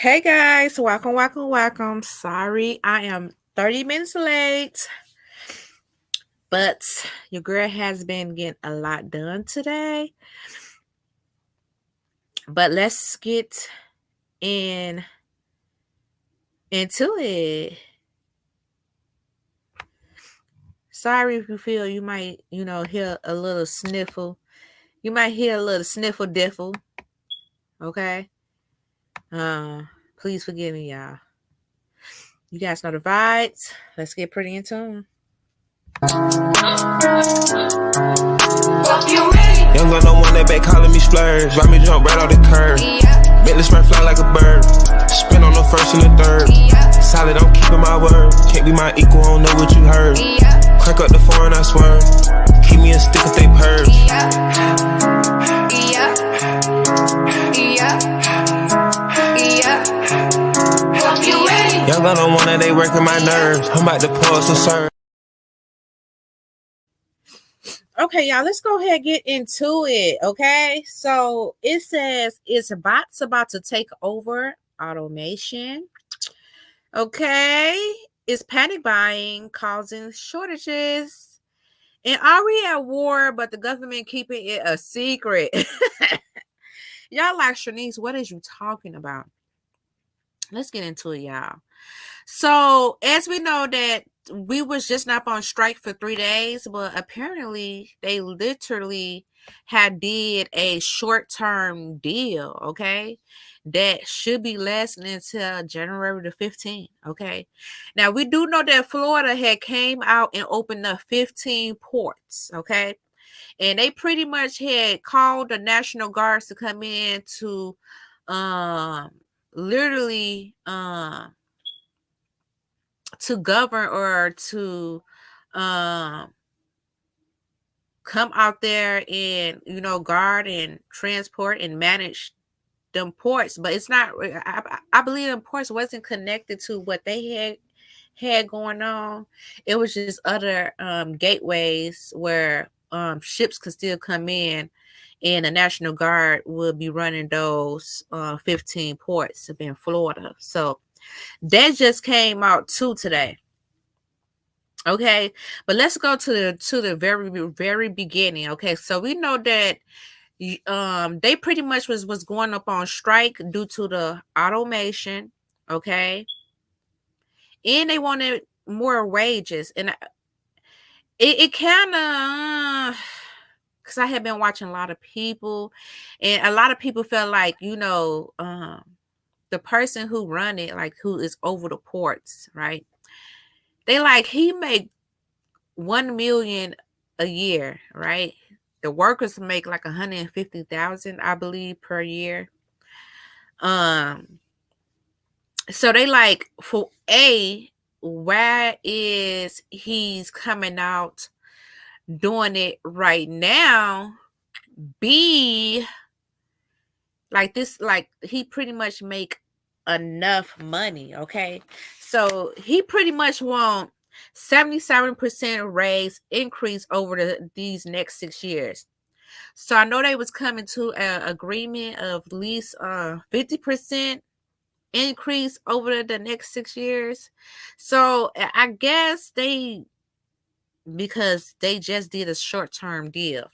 Hey guys, welcome. Sorry, I am 30 minutes late, but your girl has been getting a lot done today. But let's get in into it. Sorry if you feel you might, hear a little sniffle. You might hear a little sniffle diffle. Okay. Uh Please forgive me, y'all. You guys know the vibes. Let's get pretty in tune. Young gun, no one that back calling me splurge. Ride me jump right off the curb. Bentley spread fly like a bird. Spin on the first and the third. Solid, I'm keeping my word. Can't be my equal, I don't know what you heard. Crank up the foreign, I swear. Keep me a stick if they purge. Young gun, no one that they working my nerves. I'm about to pull some serve. Okay, y'all, let's go ahead and get into it. Okay, so it says it's bots about to take over automation. Okay, it's panic buying causing shortages. And are we at war, but the government keeping it a secret? Y'all like, Shanice, what is you talking about? Let's get into it, y'all. So as we know that we was just not on strike for 3 days, but apparently they literally did a short-term deal, okay? That should be lasting until January the 15th, okay? Now we do know that Florida had came out and opened up 15 ports, okay? And they pretty much had called the National Guards to come in to literally to govern or to come out there and guard and transport and manage them ports. But it's not, I believe them ports wasn't connected to what they had going on. It was just other gateways where ships could still come in, and the National Guard would be running those 15 ports up in Florida. So that just came out too today. Okay, but let's go to the very beginning. Okay, so we know that they pretty much was going up on strike due to the automation. Okay, and they wanted more wages, and it kind of because I have been watching a lot of people, and a lot of people felt like the person who run it, like who is over the ports, right? They like he make 1 million a year, right? The workers make like 150,000, I believe, per year. So they like, for why is he's coming out doing it right now? B, like this, like he pretty much make enough money, okay? So he pretty much want 77% raise increase over these next 6 years. So I know they was coming to an agreement of at least 50% increase over the next 6 years. So I guess because they just did a short-term deal.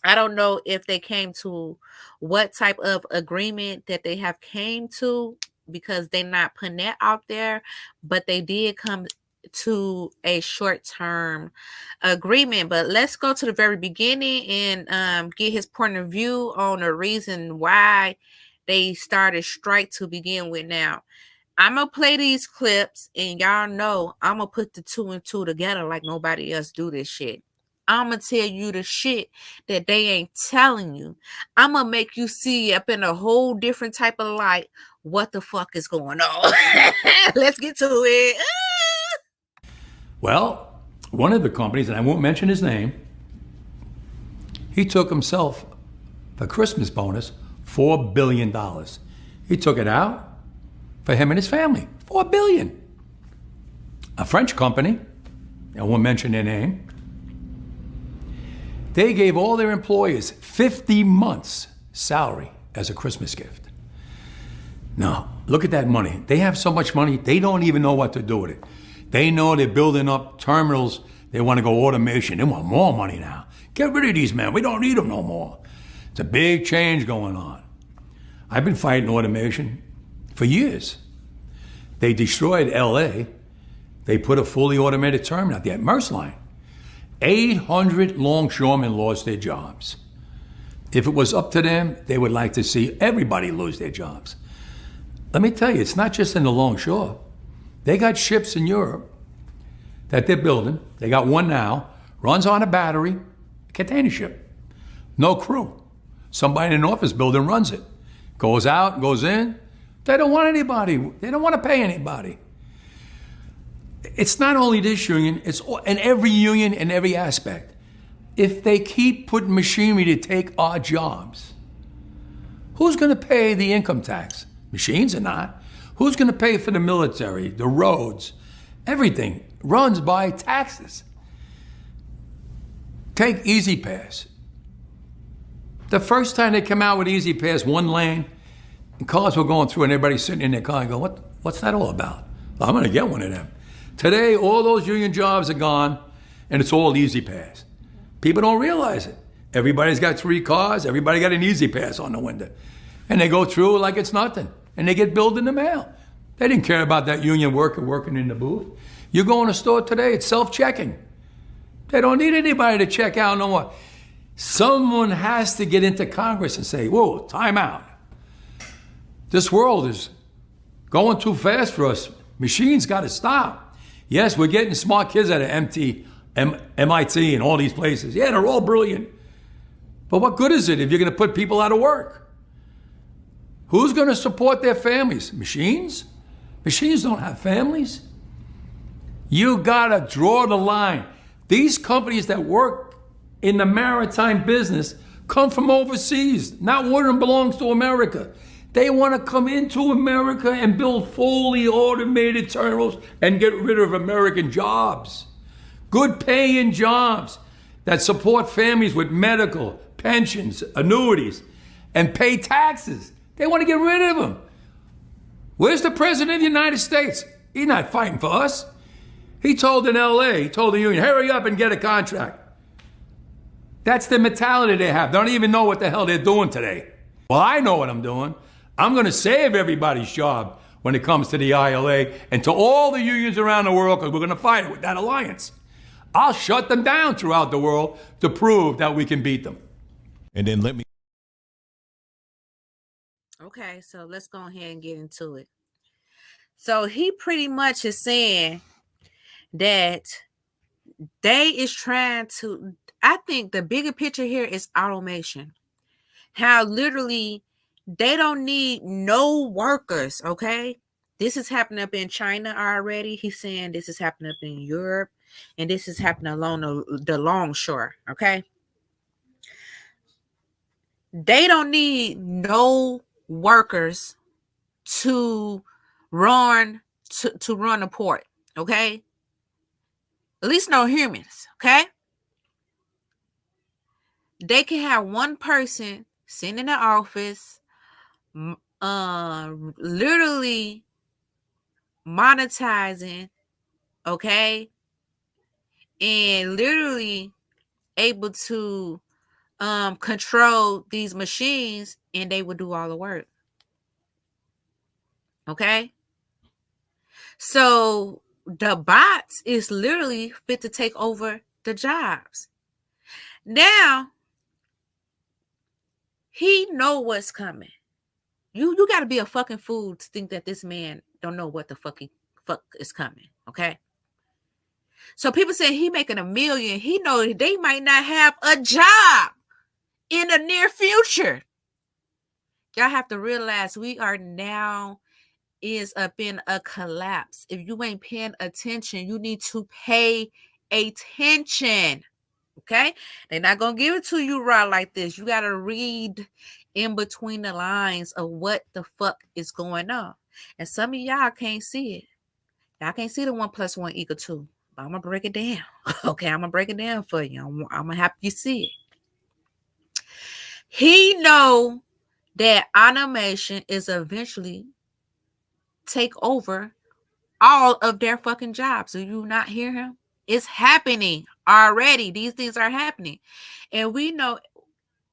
I don't know if they came to what type of agreement that they have came to, because they're not putting that out there, but they did come to a short-term agreement. But let's go to the very beginning and get his point of view on the reason why they started strike to begin with. Now, I'm gonna play these clips, and y'all know I'm gonna put the 2 and 2 together like nobody else do this shit. I'm gonna tell you the shit that they ain't telling you. I'm gonna make you see up in a whole different type of light what the fuck is going on. Let's get to it. Well, one of the companies, and I won't mention his name, he took himself the Christmas bonus, $4 billion. He took it out for him and his family, $4 billion. A French company, I won't mention their name, they gave all their employees 50 months' salary as a Christmas gift. No, look at that money. They have so much money, they don't even know what to do with it. They know they're building up terminals. They want to go automation. They want more money now. Get rid of these men. We don't need them no more. It's a big change going on. I've been fighting automation for years. They destroyed LA. They put a fully automated terminal out there, Maersk Line. 800 longshoremen lost their jobs. If it was up to them, they would like to see everybody lose their jobs. Let me tell you, it's not just in the longshore. They got ships in Europe that they're building. They got one now, runs on a battery, a container ship. No crew. Somebody in an office building runs it. Goes out, goes in. They don't want anybody. They don't want to pay anybody. It's not only this union, it's in every union in every aspect. If they keep putting machinery to take our jobs, who's going to pay the income tax? Machines are not. Who's going to pay for the military, the roads? Everything runs by taxes. Take Easy Pass. The first time they come out with Easy Pass, one lane, and cars were going through and everybody's sitting in their car and go, what's that all about? Well, I'm going to get one of them. Today, all those union jobs are gone and it's all Easy Pass. People don't realize it. Everybody's got 3 cars, everybody got an Easy Pass on the window. And they go through like it's nothing. And they get billed in the mail. They didn't care about that union worker working in the booth. You go in a store today, it's self-checking. They don't need anybody to check out no more. Someone has to get into Congress and say, whoa, time out. This world is going too fast for us. Machines got to stop. Yes, we're getting smart kids out of MIT and all these places. Yeah, they're all brilliant. But what good is it if you're going to put people out of work? Who's going to support their families? Machines? Machines don't have families. You got to draw the line. These companies that work in the maritime business come from overseas. Not one of them belongs to America. They want to come into America and build fully automated terminals and get rid of American jobs. Good paying jobs that support families with medical, pensions, annuities, and pay taxes. They want to get rid of them. Where's the President of the United States? He's not fighting for us. He told in LA, he told the union, hurry up and get a contract. That's the mentality they have. They don't even know what the hell they're doing today. Well, I know what I'm doing. I'm going to save everybody's job when it comes to the ILA and to all the unions around the world, because we're going to fight it with that alliance. I'll shut them down throughout the world to prove that we can beat them. And then let me. Okay, so let's go ahead and get into it. So he pretty much is saying that they is trying to, I think the bigger picture here is automation. How literally they don't need no workers, okay? This is happening up in China already. He's saying this is happening up in Europe, and this is happening along the longshore, okay? They don't need no workers to run a port, okay? At least no humans, okay? They can have one person sitting in the office, literally monetizing, okay, and literally able to control these machines, and they would do all the work. Okay, so the bots is literally fit to take over the jobs. Now he know what's coming. You got to be a fucking fool to think that this man don't know what the fuck is coming. Okay. So people say he making $1 million. He know they might not have a job in the near future. Y'all have to realize we are now is up in a collapse. If you ain't paying attention, you need to pay attention. Okay? They're not going to give it to you raw like this. You got to read in between the lines of what the fuck is going on. And some of y'all can't see it. Y'all can't see the 1 + 1 = 2. But I'm going to break it down. Okay? I'm going to break it down for you. I'm going to have you see it. He know that automation is eventually take over all of their fucking jobs. Do you not hear him? It's happening already. These things are happening. And we know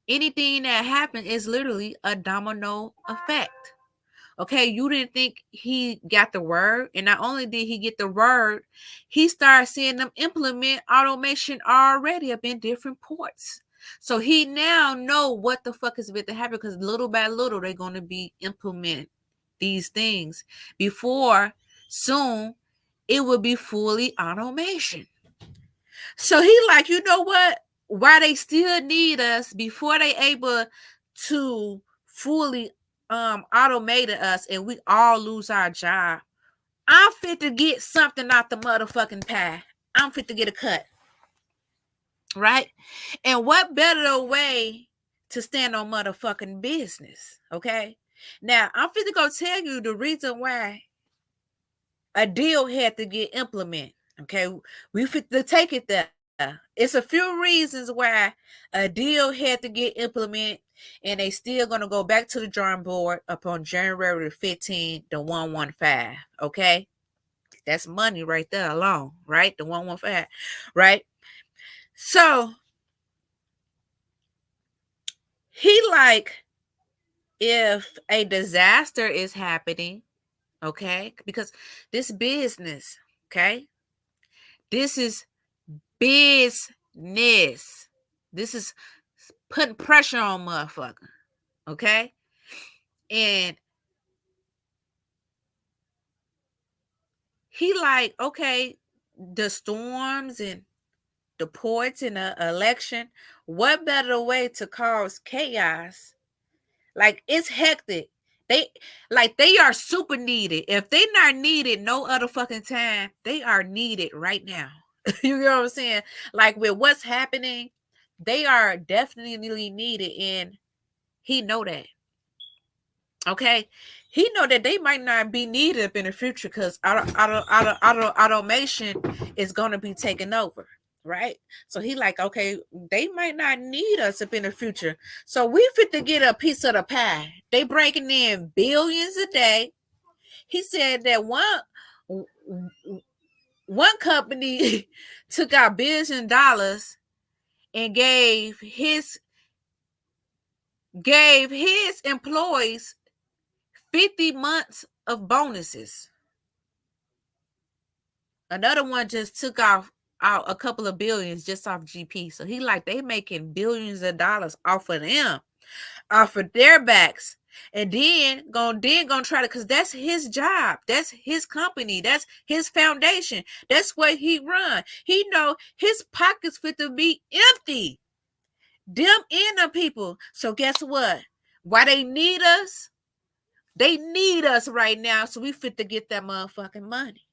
anything that happens is literally a domino effect. Okay, you didn't think he got the word, and not only did he get the word, he started seeing them implement automation already up in different ports. So he now know what the fuck is about to happen, because little by little they're going to be implement these things before soon it will be fully automation. So he like, you know what? Why they still need us before they able to fully automated us and we all lose our job. I'm fit to get something out the motherfucking pie. I'm fit to get a cut. Right? And what better way to stand on motherfucking business? Okay. Now I'm fit to go tell you the reason why a deal had to get implemented. Okay, we fit to take it there. It's a few reasons why a deal had to get implemented, and they still gonna go back to the drawing board upon January the 15th, the 115. Okay, that's money right there alone, right? The 115, right? So he like, if a disaster is happening, okay, because this business, okay, this is business. This is putting pressure on motherfucker. Okay? And he like, okay, the storms and the ports in the election, what better way to cause chaos? Like, it's hectic. They are super needed. If they not needed no other fucking time, they are needed right now. You know what I'm saying? Like, with what's happening, they are definitely needed, and he know that. Okay, he know that they might not be needed up in the future because automation is going to be taken over, right? So he like, okay, they might not need us up in the future, so we fit to get a piece of the pie. They breaking in billions a day. He said that one company took out billions of dollars and gave his employees 50 months of bonuses. Another one just took out a couple of billions just off GP. So he like, they making billions of dollars off of them, off of their backs. And then gonna try to, because that's his job, that's his company, that's his foundation, that's what he run. He know his pockets fit to be empty. Them and the people. So guess what? Why they need us? They need us right now, so we fit to get that motherfucking money.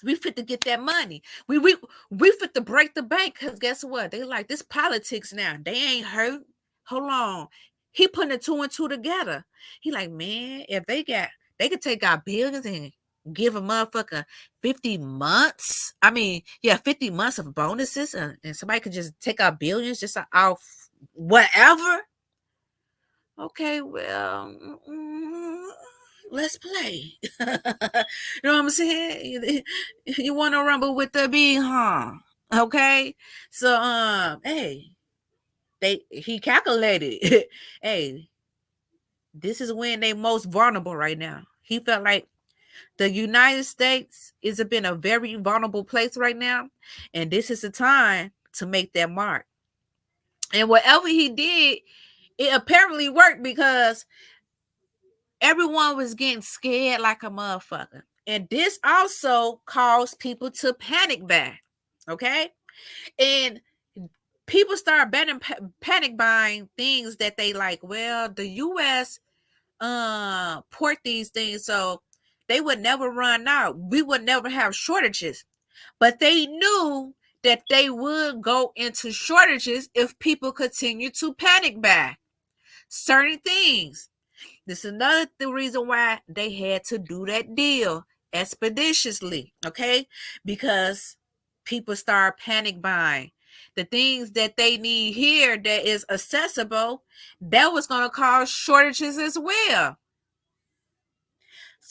We fit to get that money. We fit to break the bank, because guess what? They like this politics now. They ain't hurt. Hold on. He putting the two and two together. He like, man, if they could take our billions and give a motherfucker 50 months. 50 months of bonuses, and somebody could just take our billions just off whatever. Okay, well, let's play. You know what I'm saying? You want to rumble with the bee, huh? Okay, so hey, he calculated. Hey, this is when they most vulnerable right now. He felt like the United States is been a very vulnerable place right now, and this is the time to make that mark. And whatever he did, it apparently worked, because everyone was getting scared like a motherfucker. And this also caused people to panic buy. Okay? And people start panic buying things that they like. Well, the US port these things, so they would never run out. We would never have shortages. But they knew that they would go into shortages if people continue to panic buy certain things. This is another reason why they had to do that deal expeditiously, okay? Because people start panic buying. The things that they need here that is accessible, that was going to cause shortages as well.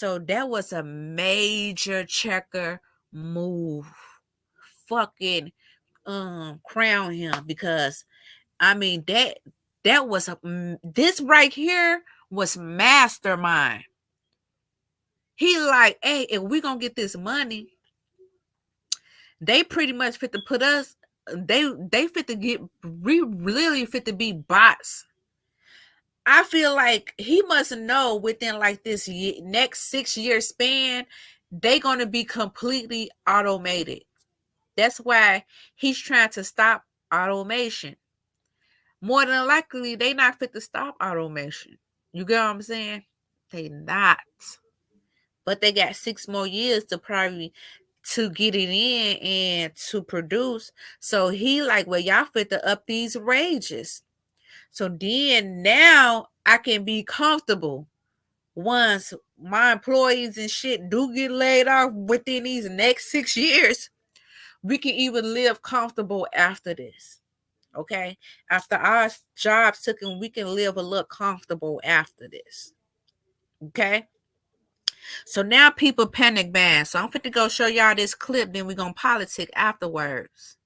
So that was a major checker move. Fucking crown him, because I mean that was this right here was mastermind. He like, hey, if we gonna get this money, they pretty much fit to put us. They fit to get, we really fit to be bots. I feel like he must know within like this next 6-year span, they gonna be completely automated. That's why he's trying to stop automation. More than likely, they not fit to stop automation. You get what I'm saying? They not. But they got 6 more years to probably to get it in and to produce. So he like, well, y'all fit to up these wages. So then now I can be comfortable once my employees and shit do get laid off within these next 6 years. We can even live comfortable after this. Okay? After our jobs taken, we can live a little comfortable after this. Okay? So now people panic buying. So I'm fit to go show y'all this clip, then we're going to politic afterwards.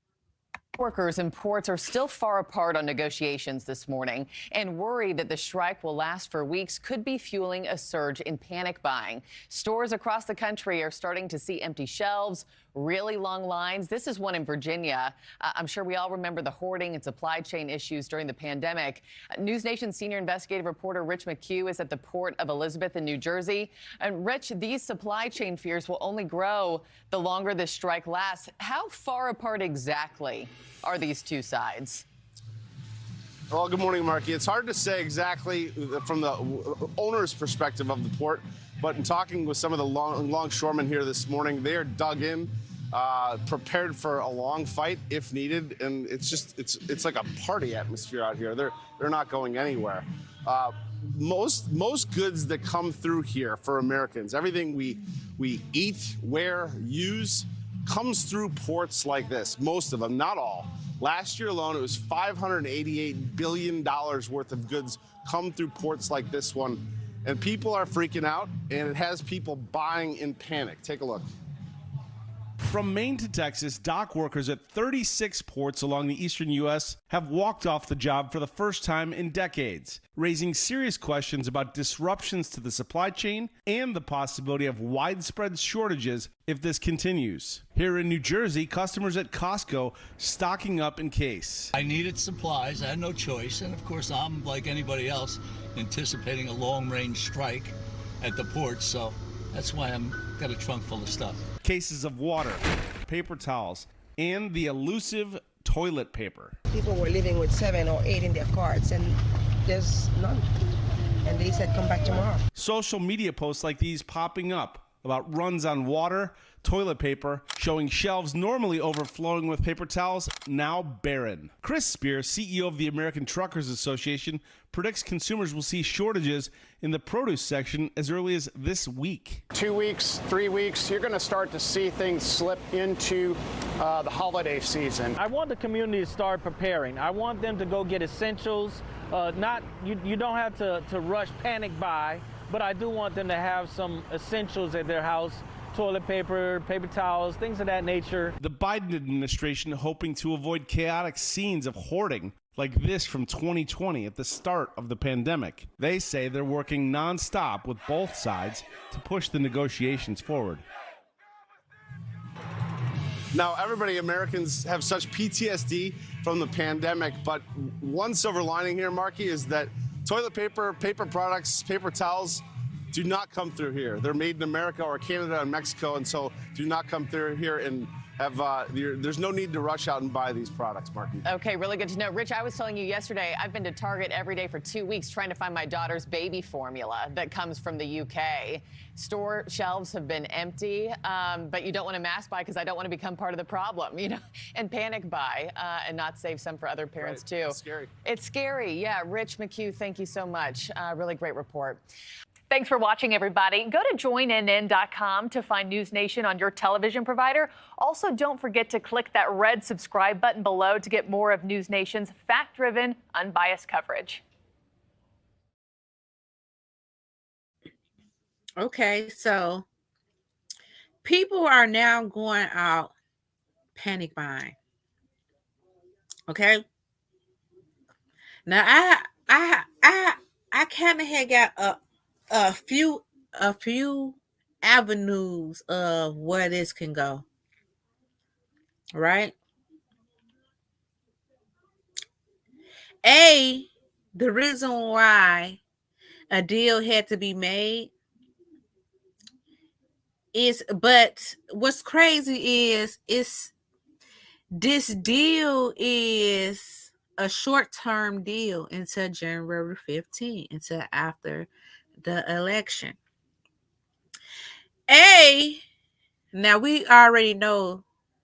Workers and ports are still far apart on negotiations this morning, and worry that the strike will last for weeks could be fueling a surge in panic buying. Stores across the country are starting to see empty shelves, really long lines. This is one in Virginia. I'm sure we all remember the hoarding and supply chain issues during the pandemic. News Nation senior investigative reporter Rich McHugh is at the port of Elizabeth in New Jersey. And Rich, these supply chain fears will only grow the longer this strike lasts. How far apart exactly are these two sides? Well, good morning, Marky. It's hard to say exactly from the owner's perspective of the port, but in talking with some of the longshoremen here this morning, they are dug in, prepared for a long fight if needed, and it's like a party atmosphere out here. They're not going anywhere. Most goods that come through here for Americans, everything we eat, wear, use, comes through ports like this. Most of them, not all. Last year alone, it was $588 billion worth of goods come through ports like this one. And people are freaking out, and it has people buying in panic. Take a look. From Maine to Texas, dock workers at 36 ports along the eastern U.S. have walked off the job for the first time in decades, raising serious questions about disruptions to the supply chain and the possibility of widespread shortages if this continues. Here in New Jersey, customers at Costco stocking up in case. I needed supplies. I had no choice. And of course, I'm like anybody else anticipating a long-range strike at the port. So that's why I'm got a trunk full of stuff. Cases of water, paper towels, and the elusive toilet paper. People were living with 7 or 8 in their carts, and there's none. And they said, come back tomorrow. Social media posts like these popping up about runs on water, toilet paper, showing shelves normally overflowing with paper towels, now barren. Chris Spear, CEO of the American Truckers Association, predicts consumers will see shortages in the produce section as early as this week. 2 weeks, 3 weeks, you're going to start to see things slip into the holiday season. I want the community to start preparing. I want them to go get essentials. You don't have to rush panic buy, but I do want them to have some essentials at their house. Toilet paper, paper towels, things of that nature. The Biden administration hoping to avoid chaotic scenes of hoarding like this from 2020 at the start of the pandemic. They say they're working nonstop with both sides to push the negotiations forward. Now, Americans have such PTSD from the pandemic, but one silver lining here, Marky, is that toilet paper, paper products, paper towels do not come through here. They're made in America or Canada and Mexico, and so do not come through here and have, there's no need to rush out and buy these products, Marky. Okay, really good to know. Rich, I was telling you yesterday, I've been to Target every day for 2 weeks trying to find my daughter's baby formula that comes from the UK. Store shelves have been empty, but you don't want to mass buy because I don't want to become part of the problem, you know, and panic buy and not save some for other parents too. It's scary. It's scary, yeah. Rich McHugh, thank you so much. Really great report. Thanks for watching, everybody. Go to joinnn.com to find News Nation on your television provider. Also, don't forget to click that red subscribe button below to get more of News Nation's fact-driven, unbiased coverage. Okay, so people are now going out panic buying. Okay. Now I kind of had got a few a few avenues of where this can go. Right? The reason why a deal had to be made but what's crazy is this deal is a short-term deal until January 15th, until after the election. Now we already know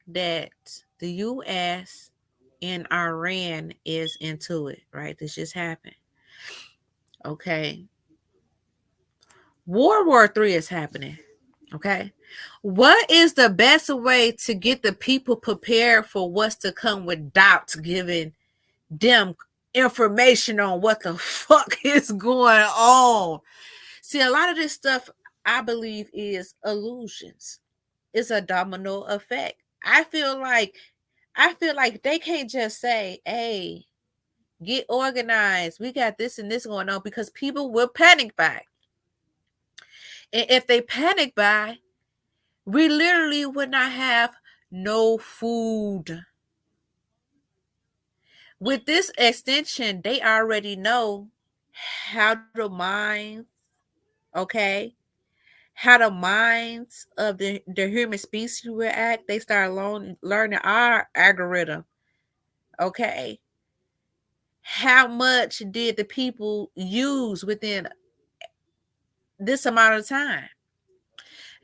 that the U.S. and Iran is into it, right? This just happened. Okay. World War III is happening. Okay. What is the best way to get the people prepared for what's to come without giving them information on what the fuck is going on? See, a lot of this stuff, I believe, is illusions. It's a domino effect. I feel like they can't just say, hey, get organized. We got this and this going on, because people will panic buy. And if they panic buy, we literally would not have no food. With this extension, they already know how the minds, okay, how the minds of the human species will act. They start learning our algorithm, okay. How much did the people use within this amount of time?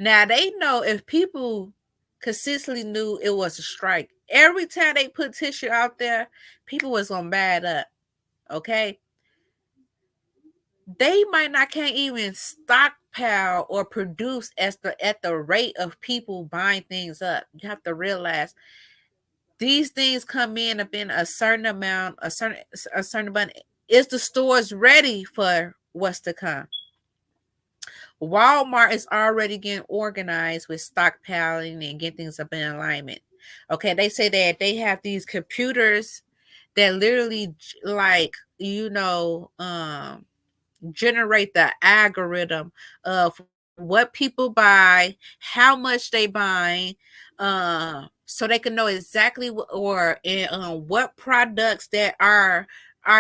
Now they know if people consistently knew it was a strike, every time they put tissue out there, people was gonna buy it up. Okay. They might not can't even stockpile or produce at the rate of people buying things up. You have to realize these things come in up in a certain amount, a certain amount. Is the stores ready for what's to come? Walmart is already getting organized with stockpiling and getting things up in alignment. Okay, they say that they have these computers that literally, like, generate the algorithm of what people buy, how much they buy, so they can know exactly what products that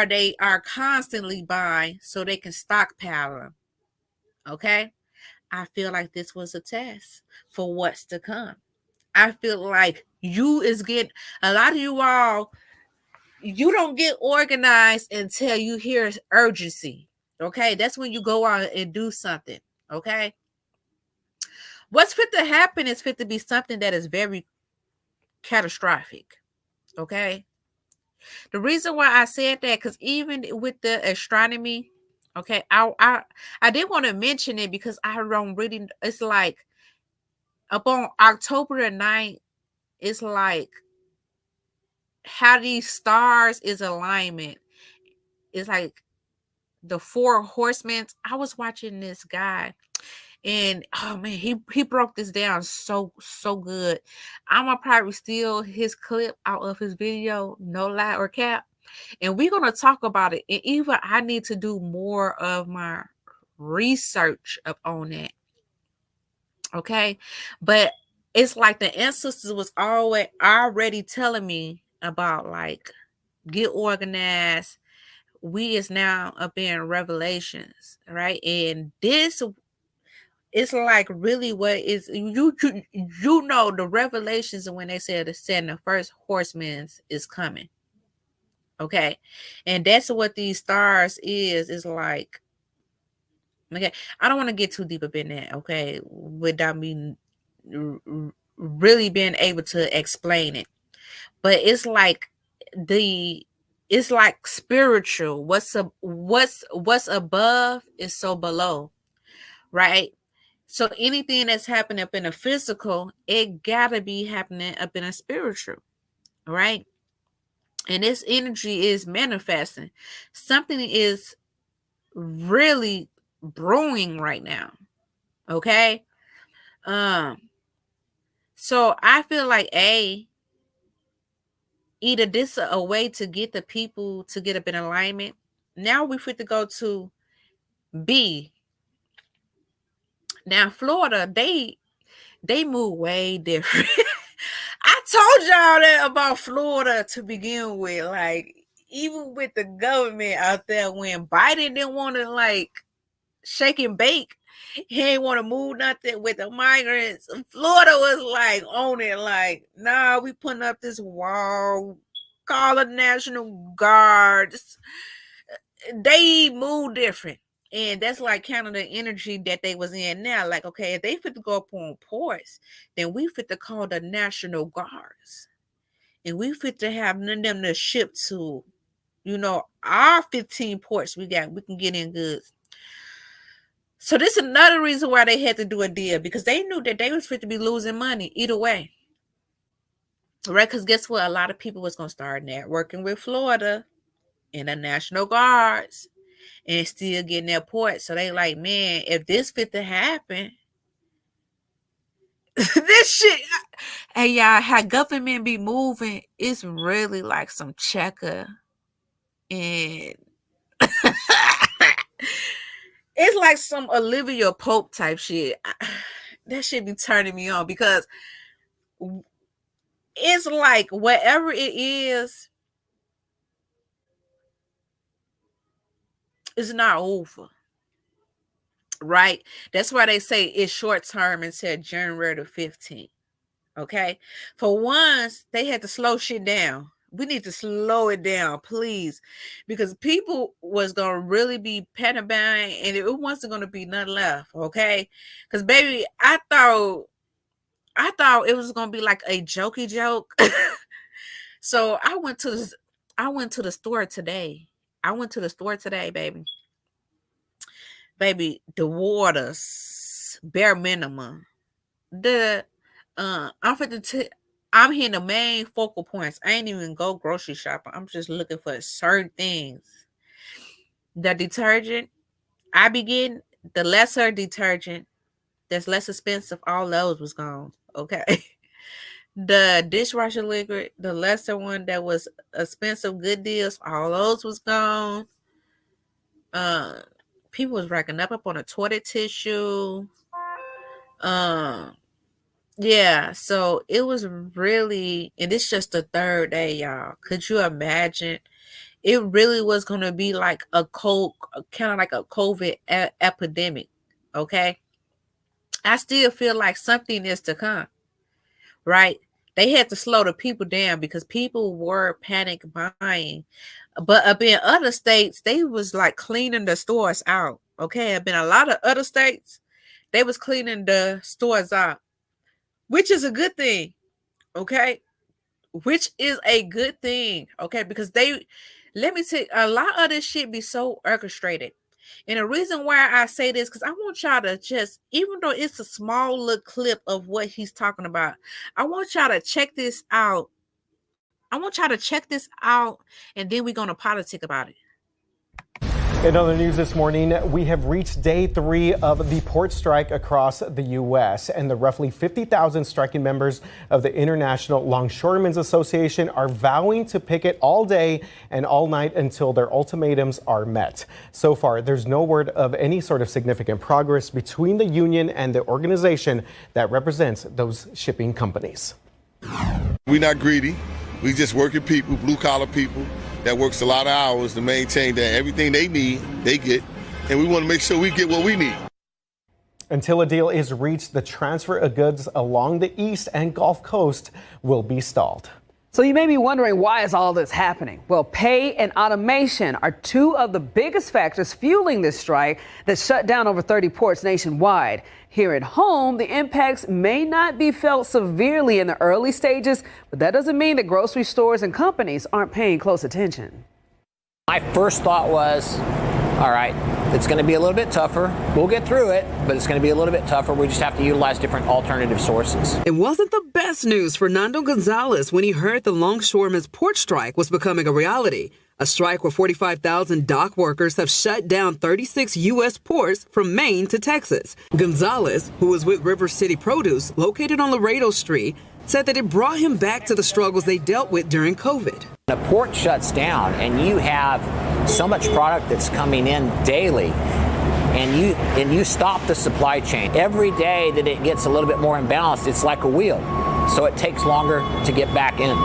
they are constantly buying, so they can stockpile them. Okay. I feel like this was a test for what's to come. I feel like a lot of you all, you don't get organized until you hear urgency. Okay. That's when you go out and do something. Okay. What's fit to happen is fit to be something that is very catastrophic. Okay. The reason why I said that, because even with the astronomy, okay, I did want to mention it because I don't really, it's like upon October the 9th, it's like how these stars is alignment. It's like the four horsemen. I was watching this guy, and oh man, he broke this down so good. I'm gonna probably steal his clip out of his video, no lie or cap, and we're gonna talk about it. And even I need to do more of my research up on that. Okay, but it's like the ancestors was already telling me about, like, get organized. We is now up in Revelations, right? And this is like really what is you know the Revelations, when they said the first horseman is coming. Okay, and that's what these stars is like. Okay, I don't want to get too deep up in that. Okay, without me really being able to explain it, but it's like spiritual. What's above is so below, right? So anything that's happening up in a physical, it gotta be happening up in a spiritual, right? And this energy is manifesting. Something is really brewing right now. Okay. So I feel like either this a way to get the people to get up in alignment. Now we fit to go to B. Now Florida, they move way different. I told y'all that about Florida to begin with. Like, even with the government out there, when Biden didn't want to like shake and bake, he ain't want to move nothing with the migrants. Florida was like on it, like, nah, we putting up this wall, call the National Guards. They move different. And that's like kind of the energy that they was in now. Like, okay, if they fit to go up on ports, then we fit to call the National Guards. And we fit to have them to ship to, our 15 ports we got. We can get in goods. So this is another reason why they had to do a deal, because they knew that they was fit to be losing money either way. Right? Because guess what? A lot of people was going to start networking with Florida and the National Guards and still getting their ports. So they like, man, if this fit to happen, this shit, hey y'all, how government be moving, it's really like some checker. And it's like some Olivia Pope type shit. That shit be turning me on, because it's like whatever it is, it's not over. Right? That's why they say it's short term until January the 15th. Okay? For once, they had to slow shit down. We need to slow it down, please, because people was gonna really be panic buying, and it wasn't gonna be nothing left. Okay? Because baby, I thought it was gonna be like a jokey joke. So I went to the store today. Baby. Baby, the waters, bare minimum. I'm hitting the main focal points. I ain't even go grocery shopping. I'm just looking for certain things. The detergent, I be getting the lesser detergent that's less expensive. All those was gone. Okay. The dishwasher liquid, the lesser one that was expensive, good deals, all those was gone. People was racking up on the toilet tissue. Yeah, so it was really, and it's just the third day, y'all. Could you imagine? It really was going to be like kind of like a COVID epidemic. Okay. I still feel like something is to come, right? They had to slow the people down because people were panic buying. But up in other states, they was like cleaning the stores out. Okay. Up in a lot of other states, they was cleaning the stores out, which is a good thing. Okay. Which is a good thing. Okay. Because let me tell you, a lot of this shit be so orchestrated. And the reason why I say this, because I want y'all to just, even though it's a small little clip of what he's talking about, I want y'all to check this out. And then we're going to politic about it. In other news this morning, we have reached day 3 of the port strike across the U.S., and the roughly 50,000 striking members of the International Longshoremen's Association are vowing to picket all day and all night until their ultimatums are met. So far, there's no word of any sort of significant progress between the union and the organization that represents those shipping companies. We're not greedy. We just working people, blue-collar people that works a lot of hours to maintain that everything they need, they get, and we want to make sure we get what we need. Until a deal is reached, the transfer of goods along the East and Gulf Coast will be stalled. So you may be wondering, why is all this happening? Well, pay and automation are two of the biggest factors fueling this strike that shut down over 30 ports nationwide. Here at home, the impacts may not be felt severely in the early stages, but that doesn't mean that grocery stores and companies aren't paying close attention. My first thought was, all right, it's going to be a little bit tougher. We'll get through it, but it's going to be a little bit tougher. We just have to utilize different alternative sources. It wasn't the best news for Nando Gonzalez when he heard the longshoremen's port strike was becoming a reality. A strike where 45,000 dock workers have shut down 36 U.S. ports from Maine to Texas. Gonzalez, who was with River City Produce, located on Laredo Street, said that it brought him back to the struggles they dealt with during COVID. A port shuts down and you have so much product that's coming in daily, and you stop the supply chain. Every day that it gets a little bit more imbalanced, it's like a wheel. So it takes longer to get back in.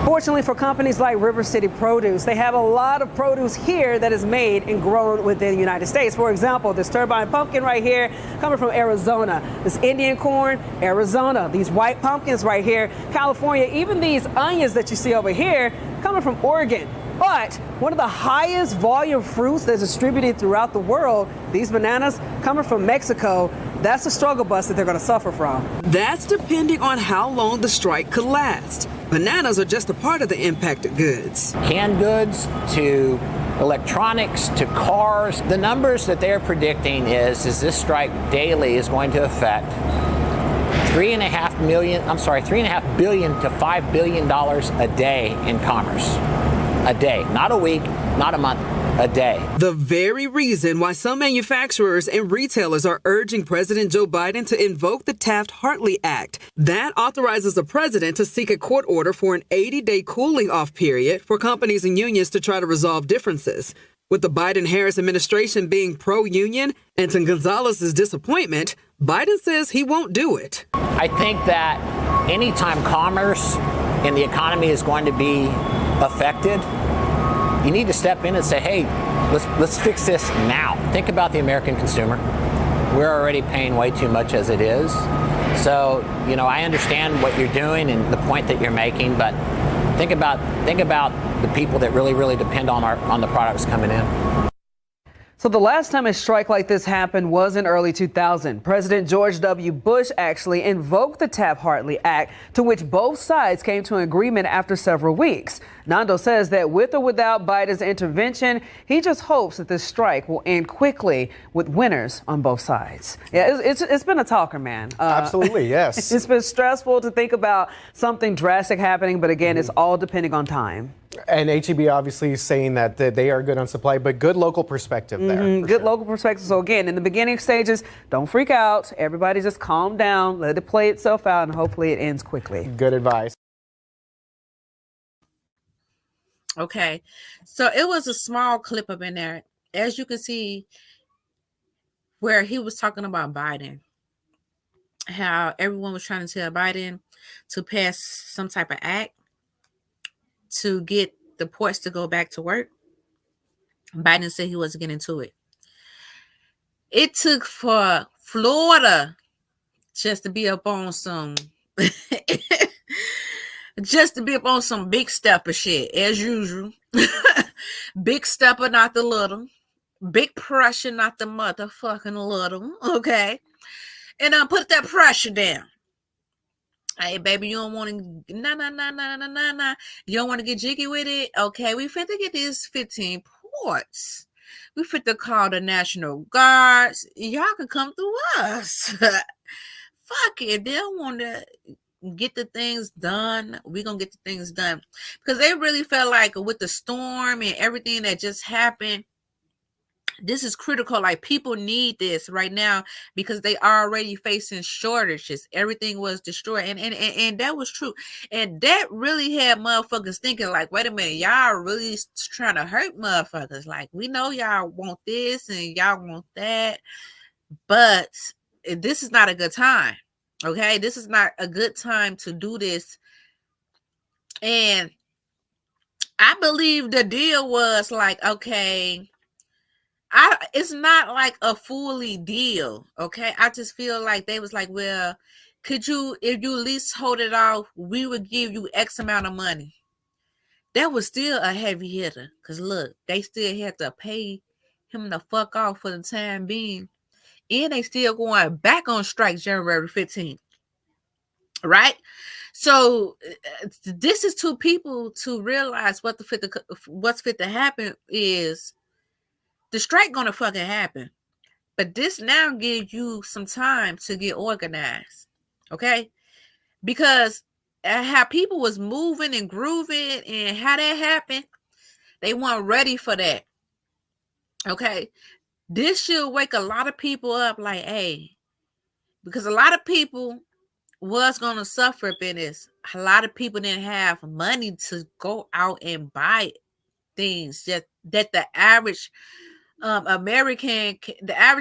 Fortunately for companies like River City Produce, they have a lot of produce here that is made and grown within the United States. For example, this turbine pumpkin right here coming from Arizona. This Indian corn, Arizona. These white pumpkins right here, California. Even these onions that you see over here coming from Oregon. But one of the highest volume fruits that's distributed throughout the world, these bananas coming from Mexico. That's the struggle bus that they're going to suffer from. That's depending on how long the strike could last. Bananas are just a part of the impacted goods. Canned goods to electronics to cars. The numbers that they're predicting is this strike daily is going to affect $3.5 billion to $5 billion a day in commerce. A day, not a week, not a month, a day. The very reason why some manufacturers and retailers are urging President Joe Biden to invoke the Taft-Hartley Act. That authorizes the president to seek a court order for an 80-day cooling off period for companies and unions to try to resolve differences. With the Biden-Harris administration being pro-union, and to Gonzalez's disappointment, Biden says he won't do it. I think that anytime commerce and the economy is going to be affected, you need to step in and say, hey, let's fix this now. Think about the American consumer. We're already paying way too much as it is. So, I understand what you're doing and the point that you're making, but think about the people that really, really depend on the products coming in. So the last time a strike like this happened was in early 2000. President George W. Bush actually invoked the Taft-Hartley Act, to which both sides came to an agreement after several weeks. Nando says that with or without Biden's intervention, he just hopes that this strike will end quickly with winners on both sides. Yeah, it's been a talker, man. Absolutely, yes. It's been stressful to think about something drastic happening, but again, it's all depending on time. And HEB obviously saying that they are good on supply, but good local perspective there. Good local perspective. So again, in the beginning stages, don't freak out. Everybody just calm down, let it play itself out, and hopefully it ends quickly. Good advice. Okay, so it was a small clip up in there. As you can see, where he was talking about Biden, how everyone was trying to tell Biden to pass some type of act to get the ports to go back to work. Biden said he wasn't getting into it. It took for Florida just to be up on some big stepper shit, as usual. Big stepper, not the little. Big pressure, not the motherfucking little. Okay. And put that pressure down. Hey, baby, you don't want to, nah. You don't want to get jiggy with it? Okay, we fit to get these 15 ports. We fit to call the National Guards. Y'all can come through us. Fuck it. They don't want to get the things done. We're going to get the things done. Because they really felt like with the storm and everything that just happened, this is critical. Like, people need this right now because they are already facing shortages. Everything was destroyed. And that was true. And that really had motherfuckers thinking like, wait a minute, y'all really trying to hurt motherfuckers. Like, we know y'all want this and y'all want that, but this is not a good time. Okay. This is not a good time to do this. And I believe the deal was like, okay, it's not like a fully deal, okay? I just feel like they was like, well, if you at least hold it off, we would give you X amount of money. That was still a heavy hitter, because look, they still had to pay him the fuck off for the time being, and they still going back on strike January 15th, right? So this is to people to realize what's fit to happen is the strike gonna fucking happen, but this now gives you some time to get organized, okay? Because how people was moving and grooving and how that happened, They weren't ready for that. Okay. This should wake a lot of people up like, hey, because a lot of people was going to suffer up in this. A lot of people didn't have money to go out and buy things that the average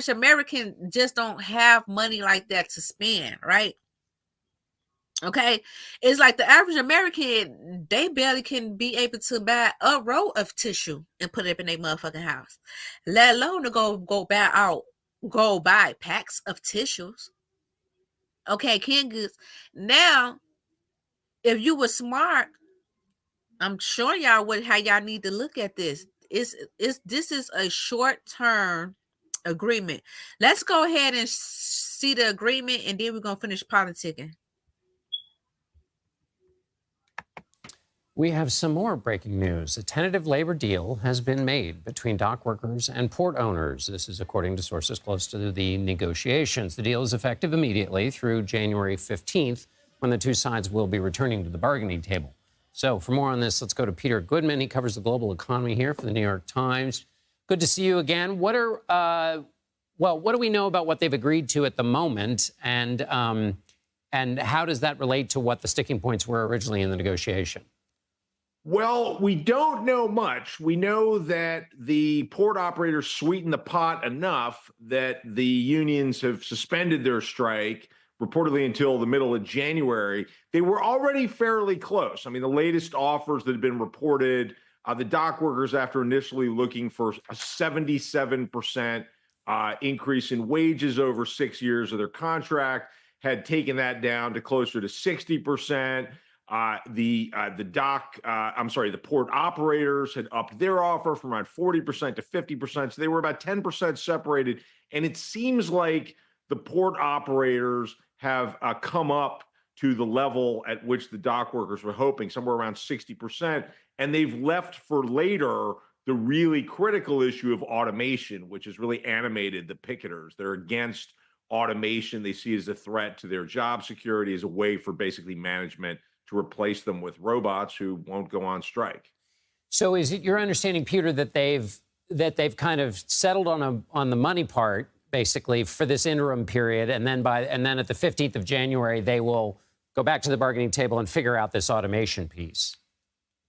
American just don't have money like that to spend, right? Okay, it's like the average American, they barely can be able to buy a roll of tissue and put it up in their motherfucking house, let alone to go buy packs of tissues. Okay, canned goods. Now, if you were smart, I'm sure y'all would how y'all need to look at this. This is a short-term agreement. Let's go ahead and see the agreement, and then we're gonna finish politicking. We have some more breaking news. A tentative labor deal has been made between dock workers and port owners. This is according to sources close to the negotiations. The deal is effective immediately through January 15th, when the two sides will be returning to the bargaining table. So for more on this, let's go to Peter Goodman. He covers the global economy here for the New York Times. Good to see you again. What do we know about what they've agreed to at the moment, and how does that relate to what the sticking points were originally in the negotiation? Well, we don't know much. We know that the port operators sweetened the pot enough that the unions have suspended their strike, reportedly until the middle of January. They were already fairly close. I mean, the latest offers that have been reported, the dock workers, after initially looking for a 77% increase in wages over 6 years of their contract, had taken that down to closer to 60%. The port operators had upped their offer from around 40% to 50%. So they were about 10% separated. And it seems like the port operators have come up to the level at which the dock workers were hoping, somewhere around 60%. And they've left for later the really critical issue of automation, which has really animated the picketers. They're against automation. They see it as a threat to their job security, as a way for basically management to replace them with robots who won't go on strike. So is it your understanding, Peter, that they've kind of settled on the money part, basically, for this interim period, and then at the 15th of January they will go back to the bargaining table and figure out this automation piece?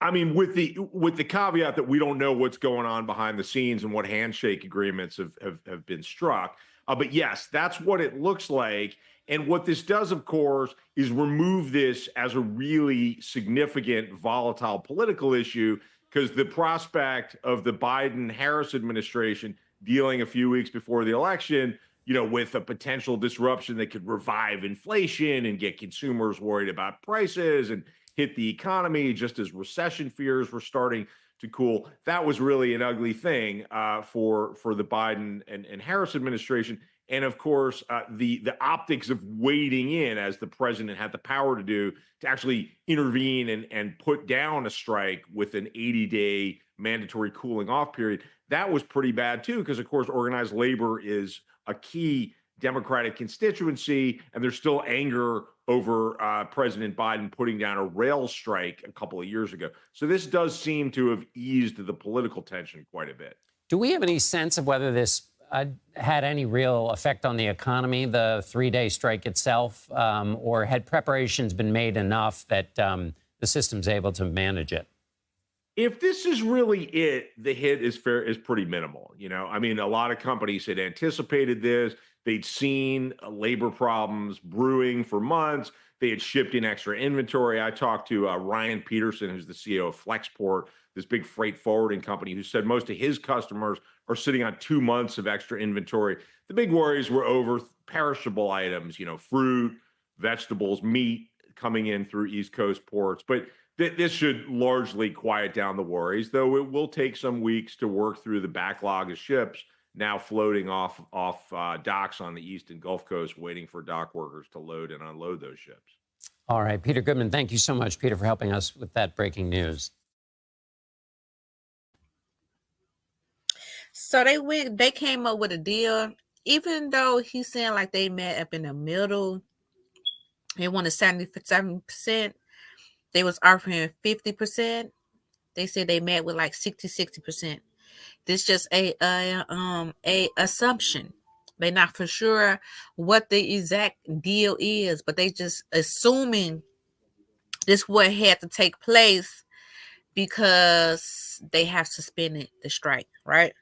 I mean, with the caveat that we don't know what's going on behind the scenes and what handshake agreements have been struck. But yes, that's what it looks like. And what this does, of course, is remove this as a really significant, volatile political issue, because the prospect of the Biden-Harris administration dealing a few weeks before the election, with a potential disruption that could revive inflation and get consumers worried about prices and hit the economy just as recession fears were starting to cool. That was really an ugly thing for the Biden and Harris administration. And of course, the optics of wading in, as the president had the power to do, to actually intervene and put down a strike with an 80-day mandatory cooling off period, that was pretty bad too, because of course, organized labor is a key Democratic constituency, and there's still anger over President Biden putting down a rail strike a couple of years ago. So this does seem to have eased the political tension quite a bit. Do we have any sense of whether this had any real effect on the economy, the 3-day strike itself, or had preparations been made enough that the system's able to manage it? If this is really it, the hit is pretty minimal. I mean, a lot of companies had anticipated this. They'd seen labor problems brewing for months. They had shipped in extra inventory. I talked to Ryan Peterson, who's the CEO of Flexport, this big freight forwarding company, who said most of his customers are sitting on 2 months of extra inventory. The big worries were over perishable items, fruit, vegetables, meat coming in through East Coast ports. But this should largely quiet down the worries, though it will take some weeks to work through the backlog of ships now floating off docks on the East and Gulf Coast, waiting for dock workers to load and unload those ships. All right, Peter Goodman, thank you so much, Peter, for helping us with that breaking news. So they came up with a deal, even though he's saying like they met up in the middle. They wanted 77%. They was offering 50%. They said they met with like 60%. This just a assumption. They're not for sure what the exact deal is, but they just assuming this what had to take place because they have suspended the strike, right?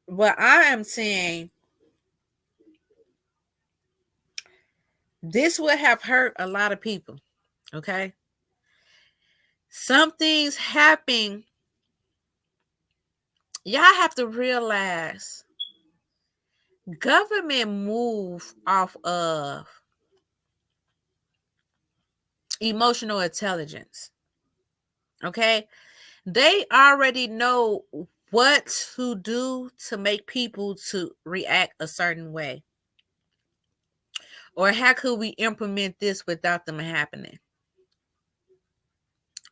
What I am saying, this would have hurt a lot of people, okay? Some things happen. Y'all have to realize government move off of emotional intelligence, okay? They already know what to do to make people to react a certain way. Or how could we implement this without them happening?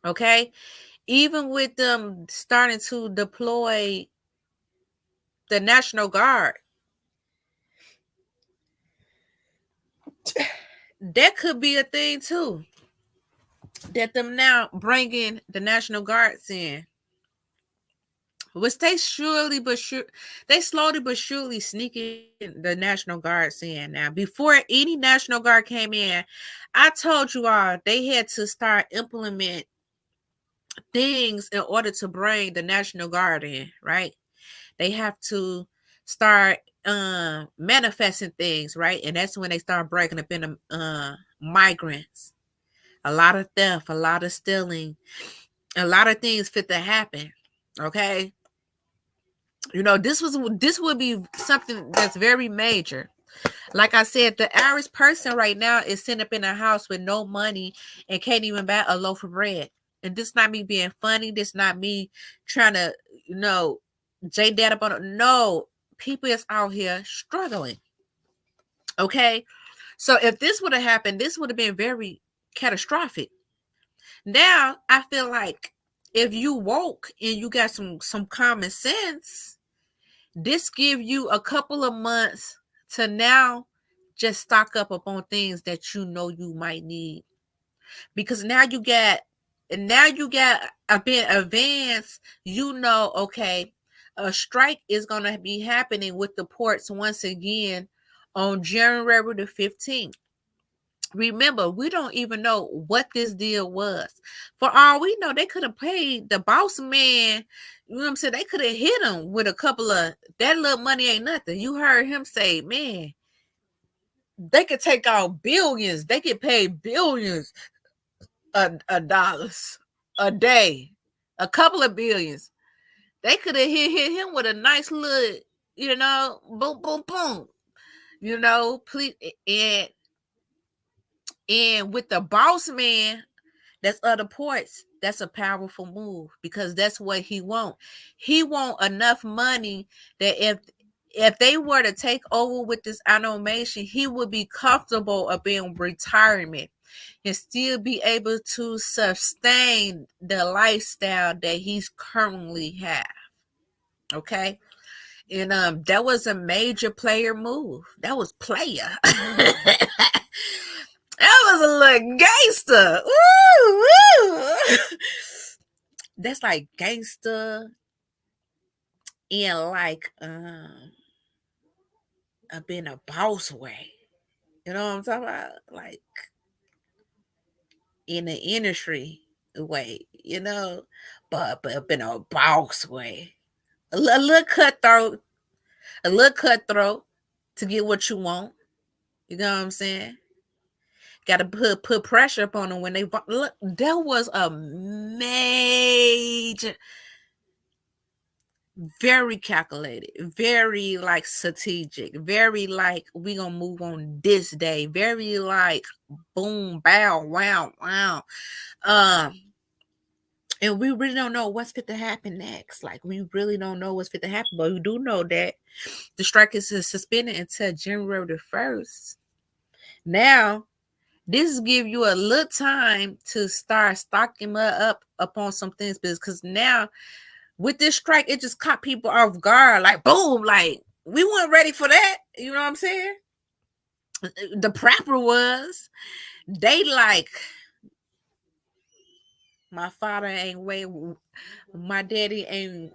Okay? Even with them starting to deploy the National Guard, that could be a thing too. That them now bringing the National Guards in, which they slowly but surely sneaking the National Guards in. Now, before any National Guard came in, I told you all they had to start implement things in order to bring the National Guard in, right? They have to start manifesting things, right? And that's when they start breaking up into migrants. A lot of theft, a lot of stealing, a lot of things fit to happen. Okay. You know, this would be something that's very major. Like I said, the average person right now is sitting up in a house with no money and can't even buy a loaf of bread. And this not me being funny. This not me trying to, J Dad up on it. No, people is out here struggling. Okay. So if this would have happened, this would have been very catastrophic. Now I feel like if you woke and you got some common sense, this give you a couple of months to now just stock up upon things that you know you might need. Because now you got a bit advanced, okay, a strike is going to be happening with the ports once again on January the 15th. Remember, we don't even know what this deal was. For all we know, they could have paid the boss man. You know what I'm saying? They could have hit him with a couple of, that little money ain't nothing. You heard him say, man, they could take out billions. They could pay billions of dollars a day, a couple of billions. They could have hit him with a nice little, boom, boom, boom. Please, and with the boss man that's other ports, that's a powerful move because that's what he want. He want enough money that if they were to take over with this animation, he would be comfortable of being retirement and still be able to sustain the lifestyle that he's currently have. Okay. And that was a major player move. That was player. That was a little gangster. Woo, woo. That's like gangster in like being a boss way. You know what I'm talking about? Like in the industry way, but in a boss way. A little cutthroat to get what you want. You know what I'm saying? Got to put pressure upon them when they look. There was a major, very calculated, very like strategic, very like we gonna move on this day, very like boom, bow, wow. And we really don't know what's fit to happen next. Like we really don't know what's fit to happen, but we do know that the strike is suspended until January the 1st. Now, this give you a little time to start stocking up upon some things because now with this strike, it just caught people off guard. Like, boom, like we weren't ready for that. You know what I'm saying? The proper was. They like, my father ain't weigh, my daddy ain't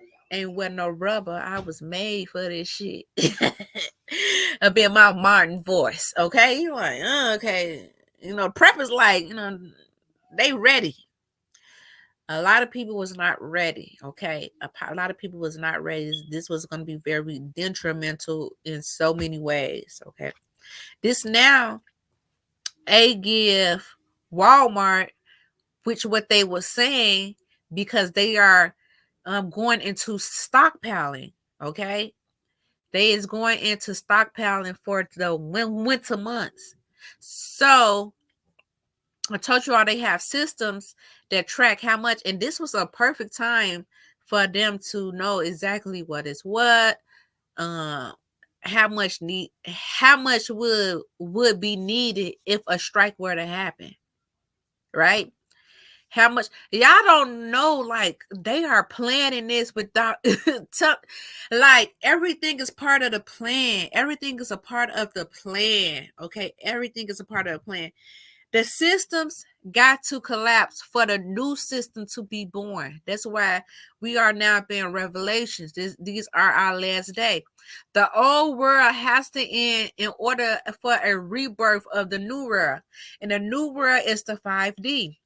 wear no rubber. I was made for this shit. A bit my Martin voice, okay? You like, okay. Prep is like, they ready. A lot of people was not ready, okay? A lot of people was not ready. This was going to be very detrimental in so many ways, okay? This now, give Walmart, which what they were saying, because they are going into stockpiling, okay? They is going into stockpiling for the winter months. So I told you all they have systems that track how much, and this was a perfect time for them to know exactly what is what, how much would be needed if a strike were to happen, right? How much y'all don't know, like they are planning this without like everything is part of the plan. Everything is a part of the plan. Okay, everything is a part of the plan. The systems got to collapse for the new system to be born. That's why we are now being revelations. These are our last day. The old world has to end in order for a rebirth of the new world. And the new world is the 5D.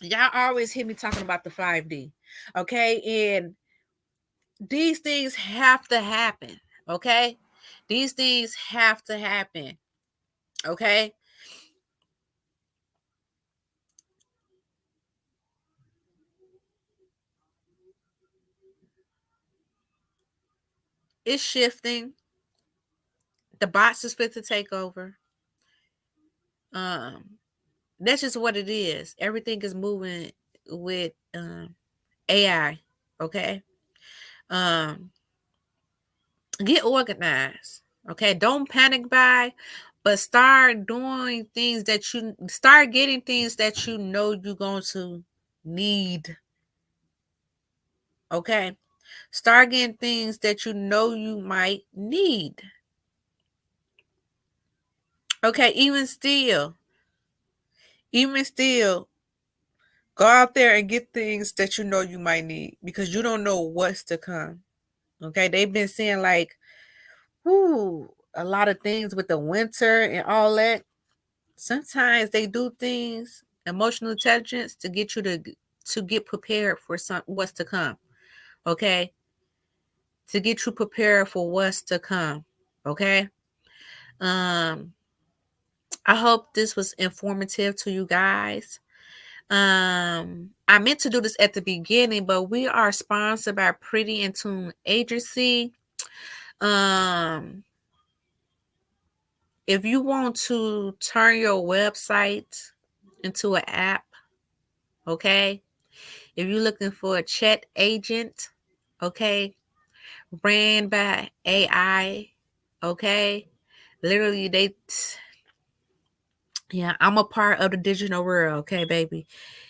Y'all always hear me talking about the 5D. Okay. And these things have to happen. Okay. These things have to happen. Okay. It's shifting. The bots is fit to take over. That's just what it is. Everything is moving with AI. Okay. Get organized. Okay. Don't panic buy, but start doing things that you start getting things that you know you're going to need. Okay. Start getting things that you know you might need. Okay. Even still, go out there and get things that you know you might need, because you don't know what's to come. Okay. They've been saying like, a lot of things with the winter and all that. Sometimes they do things, emotional intelligence, to get you to get prepared for what's to come. Okay. To get you prepared for what's to come. Okay. I hope this was informative to you guys. I meant to do this at the beginning, but we are sponsored by Pretty in Tune Agency. If you want to turn your website into an app, okay? If you're looking for a chat agent, okay, ran by AI, okay? Literally, I'm a part of the digital world, okay, baby?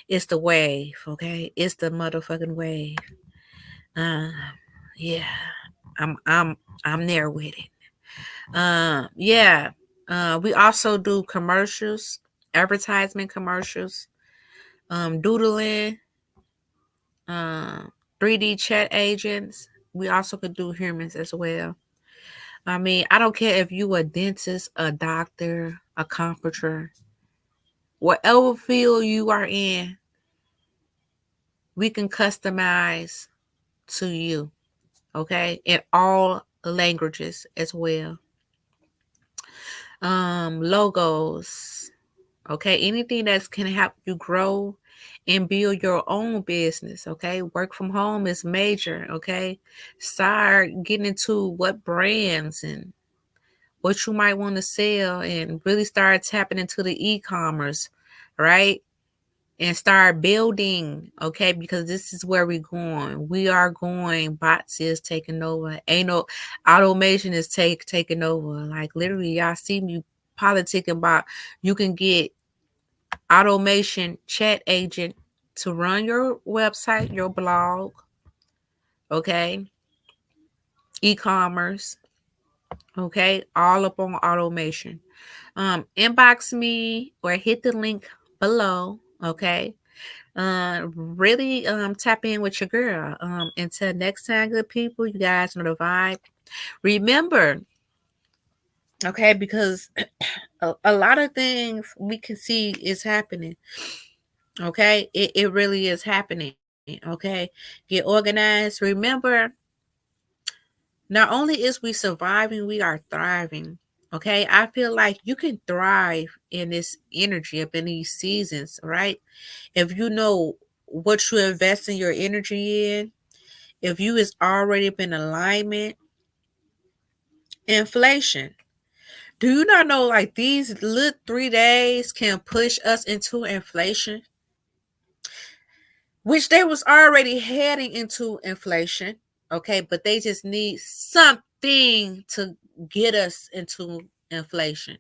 It's the wave, okay? It's the motherfucking wave. Yeah, I'm there with it. We also do commercials, advertisement commercials, doodling, 3D chat agents. We also could do humans as well. I mean, I don't care if you a dentist, a doctor, a comforter, whatever field you are in, we can customize to you, okay? In all languages as well. Logos, okay? Anything that can help you grow and build your own business, okay? Work from home is major, okay? Start getting into what brands and what you might want to sell, and really start tapping into the e-commerce, right? And start building, okay? Because this is where we're going. We are going. Bots is taking over. Ain't no automation is taking over. Like literally, y'all see me politicking about you can get automation chat agent to run your website, your blog, okay? E-commerce, Okay, all up on automation. Inbox me or hit the link below. Okay. Really tap in with your girl. Until next time, good people, you guys know the vibe. Remember, okay, because a lot of things we can see is happening. Okay, it really is happening. Okay, get organized. Remember, not only is we surviving, we are thriving. Okay, I feel like you can thrive in this energy up in these seasons, right? If you know what you invest in your energy in, if you is already been alignment, inflation. Do you not know like these little 3 days can push us into inflation? Which they was already heading into inflation, okay, but they just need something to get us into inflation.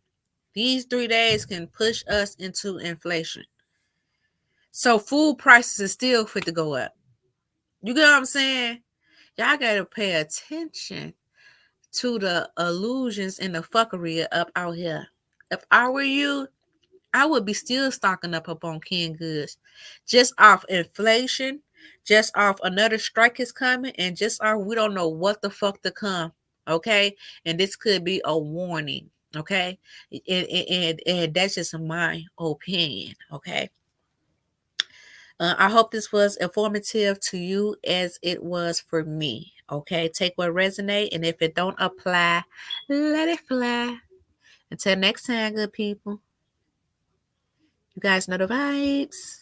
These 3 days can push us into inflation. So food prices is still fit to go up. You get what I'm saying? Y'all gotta pay attention to the illusions and the fuckery up out here. If I were you, I would be still stocking up on canned goods. Just off inflation, just off another strike is coming, and just off we don't know what the fuck to come. Okay. And this could be a warning. Okay. And that's just my opinion. Okay. I hope this was informative to you as it was for me. Okay. Take what resonate, and if it don't apply, let it fly. Until next time, good people. You guys know the vibes.